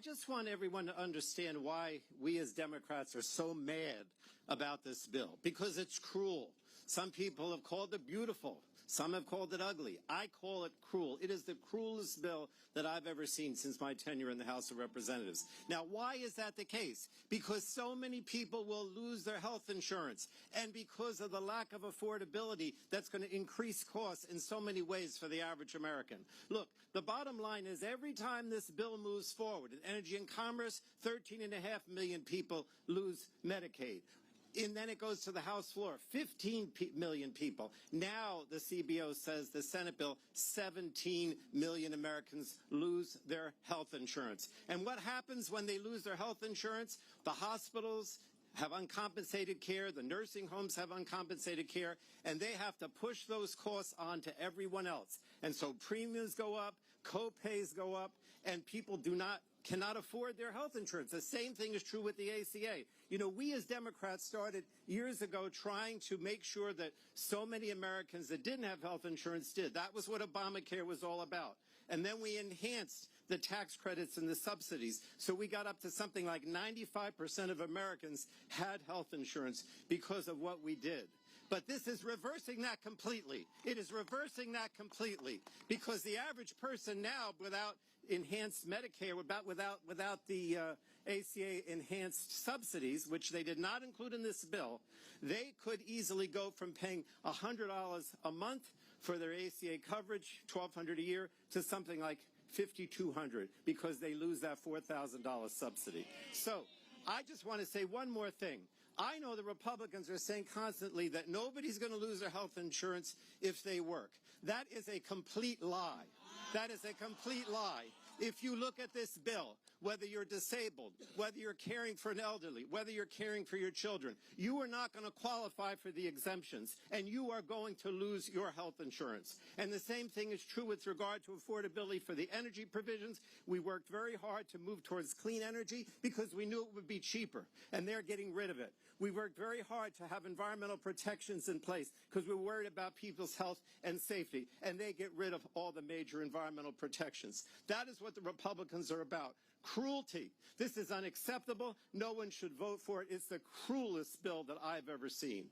I just want everyone to understand why we as Democrats are so mad about this bill, because it's cruel. Some people have called it beautiful. Some have called it ugly. I call it cruel. It is the cruelest bill that I've ever seen since my tenure in the House of Representatives. Now, why is that the case? Because so many people will lose their health insurance, and because of the lack of affordability, that's going to increase costs in so many ways for the average American. Look, the bottom line is every time this bill moves forward, in energy and commerce, 13.5 million people lose Medicaid. And then it goes to the House floor, 15 million people. Now the CBO says, the Senate bill, 17 million Americans lose their health insurance. And what happens when they lose their health insurance? The hospitals have uncompensated care, the nursing homes have uncompensated care, and they have to push those costs on to everyone else. And so premiums go up, co-pays go up, and people cannot afford their health insurance. The same thing is true with the ACA. You know, we as Democrats started years ago trying to make sure that so many Americans that didn't have health insurance did. That was what Obamacare was all about. And then we enhanced the tax credits and the subsidies. So we got up to something like 95% of Americans had health insurance because of what we did. But this is reversing that completely. It is reversing that completely, because the average person now, without enhanced Medicare, without the ACA enhanced subsidies, which they did not include in this bill, they could easily go from paying $100 a month for their ACA coverage, $1,200 a year, to something like $5,200, because they lose that $4,000 subsidy. So I just want to say one more thing. I know the Republicans are saying constantly that nobody's going to lose their health insurance if they work. That is a complete lie. That is a complete lie. If you look at this bill, whether you're disabled, whether you're caring for an elderly, whether you're caring for your children, you are not going to qualify for the exemptions, and you are going to lose your health insurance. And the same thing is true with regard to affordability for the energy provisions. We worked very hard to move towards clean energy because we knew it would be cheaper, and they're getting rid of it. We worked very hard to have environmental protections in place because we're worried about people's health and safety, and they get rid of all the major environmental protections. That is what the Republicans are about. Cruelty. This is unacceptable. No one should vote for it. It's the cruelest bill that I've ever seen.